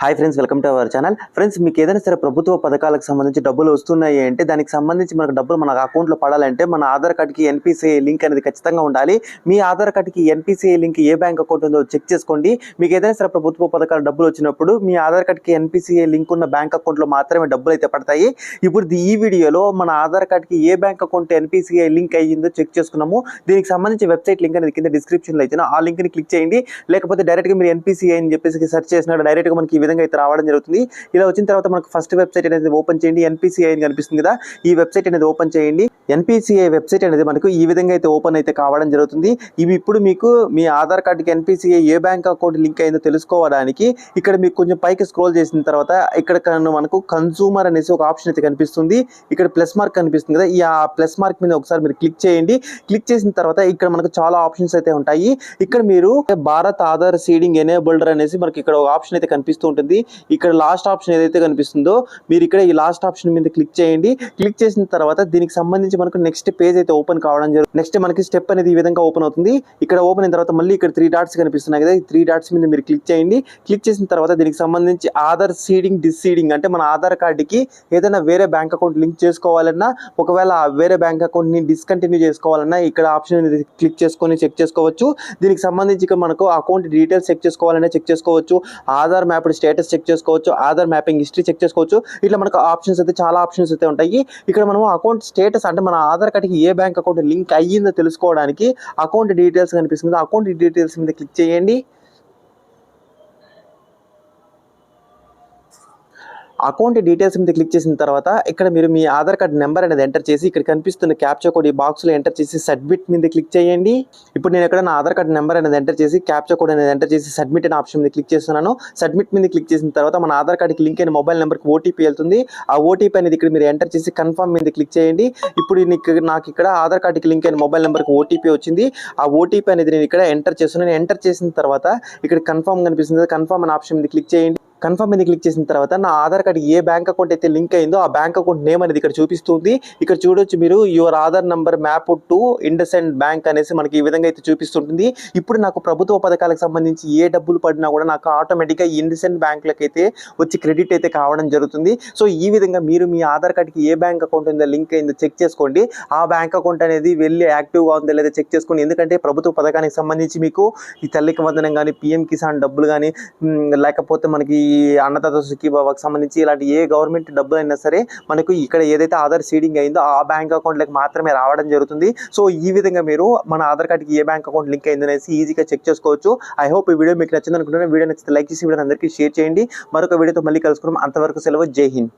Hi friends, welcome to our channel. Friends, మీకు ఏదైనా సరే ప్రభుత్వ పథకాలకు సంబంధించి డబ్బులు వస్తున్నాయి అంటే దానికి సంబంధించి మనకు డబ్బులు మన అకౌంట్లో పడాలంటే మన ఆధార్ కార్డ్కి ఎన్పిసిఐ లింక్ అనేది ఖచ్చితంగా ఉండాలి. మీ ఆధార్ కార్డ్కి ఎన్పిసిఐ లింక్ ఏ బ్యాంక్ అకౌంట్ ఉందో చెక్ చేసుకోండి. మీకు ఏదైనా సరే ప్రభుత్వ పథకాలు డబ్బులు వచ్చినప్పుడు మీ ఆధార్ కార్డ్కి ఎన్పిసిఐ లింక్ ఉన్న బ్యాంక్ అకౌంట్లో మాత్రమే డబ్బులు అయితే పడతాయి. ఇప్పుడు ఈ వీడియోలో మన ఆధార్ కార్డ్కి ఏ బ్యాంక్ అకౌంట్ ఎన్పిసిఐ లింక్ అయ్యిందో చెక్ చేసుకున్నాము. దీనికి సంబంధించి వెబ్సైట్ లింక్ అనేది కింద డిస్క్రిప్షన్లో ఇచ్చిన ఆ లింక్ని క్లిక్ చేయండి. లేకపోతే డైరెక్ట్గా మీరు ఎన్పిసిఐ అని చెప్పేసి సెర్చ్ చేసినట్టు డైరెక్ట్గా మనకి ఈ విధంగా అయితే రావడం జరుగుతుంది. ఇలా వచ్చిన తర్వాత మనకు ఫస్ట్ వెబ్సైట్ అనేది ఓపెన్ చేయండి. ఎన్పిసిఐ అని కనిపిస్తుంది కదా, ఈ వెబ్సైట్ అనేది ఓపెన్ చేయండి. ఎన్పిసిఐ వెబ్సైట్ అనేది మనకు ఈ విధంగా అయితే ఓపెన్ అయితే కావడం జరుగుతుంది. ఇవి ఇప్పుడు మీకు మీ ఆధార్ కార్డుకి ఎన్పిసిఐ ఏ బ్యాంక్ అకౌంట్ లింక్ అయిందో తెలుసుకోవడానికి ఇక్కడ మీకు కొంచెం పైకి స్క్రోల్ చేసిన తర్వాత ఇక్కడ మనకు కన్సూమర్ అనేసి ఒక ఆప్షన్ అయితే కనిపిస్తుంది. ఇక్కడ ప్లస్ మార్క్ కనిపిస్తుంది కదా, ఈ ప్లస్ మార్క్ మీద ఒకసారి మీరు క్లిక్ చేయండి. క్లిక్ చేసిన తర్వాత ఇక్కడ మనకు చాలా ఆప్షన్స్ అయితే ఉంటాయి. ఇక్కడ మీరు భారత్ ఆధార్ సీడింగ్ ఎనేబుల్డర్ అనేసి మనకి ఇక్కడ ఒక ఆప్షన్ అయితే కనిపిస్తూ ఉంటుంది. ఇక్కడ లాస్ట్ ఆప్షన్ ఏదైతే కనిపిస్తుందో మీరు ఇక్కడ ఈ లాస్ట్ ఆప్షన్ మీద క్లిక్ చేయండి. క్లిక్ చేసిన తర్వాత దీనికి సంబంధించి మనకు నెక్స్ట్ పేజ్ అయితే ఓపెన్ కావడం జరుగుతుంది. నెక్స్ట్ మనకి స్టెప్ అనేది ఈ విధంగా ఓపెన్ అవుతుంది. ఇక్కడ ఓపెన్ అయిన తర్వాత మళ్ళీ ఇక్కడ 3 డాట్స్ కనిపిస్తున్నాయి కదా, ఈ 3 డాట్స్ మీద మీరు క్లిక్ చేయండి. క్లిక్ చేసిన తర్వాత దీనికి సంబంధించి ఆధార్ సీడింగ్ డిసీడింగ్ అంటే మన ఆధార్ కార్డుకి ఏదైనా వేరే బ్యాంక్ అకౌంట్ లింక్ చేసుకోవాలన్నా, ఒకవేళ వేరే బ్యాంక్ అకౌంట్ ని డిస్కంటిన్యూ చేసుకోవాలన్నా ఇక్కడ ఆప్షన్ క్లిక్ చేసుకొని చెక్ చేసుకోవచ్చు. దీనికి సంబంధించి మనకు అకౌంట్ డీటెయిల్స్ చెక్ చేసుకోవాలన్నా చెక్ చేసుకోవచ్చు. ఆధార్ మ్యాప్డ్ స్టేటస్ చెక్ చేసుకోవచ్చు. ఆధార్ మ్యాపింగ్ హిస్టరీ చెక్ చేసుకోవచ్చు. ఇట్లా మనకు ఆప్షన్స్ అయితే చాలా ఆప్షన్స్ అయితే ఉంటాయి. ఇక్కడ మనం అకౌంట్ స్టేటస్ అంటే మన ఆధార్ కార్డ్కి ఏ బ్యాంక్ అకౌంట్ లింక్ అయ్యిందో తెలుసుకోవడానికి అకౌంట్ డీటెయిల్స్ కనిపిస్తుంది. అకౌంట్ డీటెయిల్స్ మీద క్లిక్ చేయండి. అకౌంట్ డీటెయిల్స్ మీద క్లిక్ చేసిన తర్వాత ఇక్కడ మీరు మీ ఆధార్ కార్డ్ నెంబర్ అనేది ఎంటర్ చేసి ఇక్కడ కనిపిస్తున్న క్యాప్చా కోడ్ ఈ బాక్స్లో ఎంటర్ చేసి సబ్మిట్ మీద క్లిక్ చేయండి. ఇప్పుడు నేను ఇక్కడ నా ఆధార్ కార్డ్ నెంబర్ అనేది ఎంటర్ చేసి క్యాప్చా కోడ్ అనేది ఎంటర్ చేసి సబ్మిట్ అనే ఆప్షన్ మీద క్లిక్ చేస్తున్నాను. సబ్మిట్ మీద క్లిక్ చేసిన తర్వాత మన ఆధార్ కార్డ్కి లింక్ అయిన మొబైల్ నెంబర్కి ఓటీపీ వెళ్తుంది. ఆ ఓటీపీ అనేది ఇక్కడ మీరు ఎంటర్ చేసి కన్ఫర్మ్ మీద క్లిక్ చేయండి. ఇప్పుడు నాకు ఇక్కడ ఆధార్ కార్డ్కి లింక్ అయిన మొబైల్ నెంబర్కి ఓటీపీ వచ్చింది. ఆ ఓటీపీ అనేది నేను ఇక్కడ ఎంటర్ చేస్తున్నాను. ఎంటర్ చేసిన తర్వాత ఇక్కడ కన్ఫర్మ్ కనిపిస్తుంది. కన్ఫర్మ్ అనే ఆప్షన్ మీద క్లిక్ చేయండి. కన్ఫర్మ్ మీద క్లిక్ చేసిన తర్వాత నా ఆధార్ కార్డ్ ఏ బ్యాంక్ అకౌంట్ అయితే లింక్ అయిందో ఆ బ్యాంక్ అకౌంట్ నేమ్ అనేది ఇక్కడ చూపిస్తుంది. ఇక్కడ చూడొచ్చు మీరు your Aadhaar number map to IndusInd bank అనేసి మనకి ఈ విధంగా అయితే చూపిస్తుంటుంది. ఇప్పుడు నాకు ప్రభుత్వ పథకాలకు సంబంధించి ఏ డబ్బులు పడినా కూడా నాకు ఆటోమేటిక్గా ఇండస్ఇండ్ బ్యాంకులకు అయితే వచ్చి క్రెడిట్ అయితే కావడం జరుగుతుంది. సో ఈ విధంగా మీరు మీ ఆధార్ కార్డ్కి ఏ బ్యాంక్ అకౌంట్ ఉందో లింక్ అయిందో చెక్ చేసుకోండి. ఆ బ్యాంక్ అకౌంట్ అనేది వెళ్ళి యాక్టివ్గా ఉందో లేదా చెక్ చేసుకోండి. ఎందుకంటే ప్రభుత్వ పథకానికి సంబంధించి మీకు ఈ తల్లికి వందనం కానీ, పిఎం కిసాన్ డబ్బులు కానీ, లేకపోతే మనకి అన్నదాత సుఖీభావకు సంబంధించి ఇలాంటి ఏ గవర్నమెంట్ డబ్బులు అయినా సరే మనకు ఇక్కడ ఏదైతే ఆధార్ సీడింగ్ అయిందో ఆ బ్యాంక్ అకౌంట్లకు మాత్రమే రావడం జరుగుతుంది. సో ఈ విధంగా మీరు మన ఆధార్ కార్డ్కి ఏ బ్యాంక్ అకౌంట్ లింక్ అయిందో అనేసి ఈజీగా చెక్ చేసుకోవచ్చు. ఐ హోప్ ఈ వీడియో మీకు నచ్చింది అనుకుంటున్నాను. వీడియో నచ్చితే లైక్ చేసి వీడియో అందరికీ షేర్ చేయండి. మరొక వీడియోతో మళ్ళీ కలుసుకున్నాం. అంతవరకు సెలవు. జై హింద్.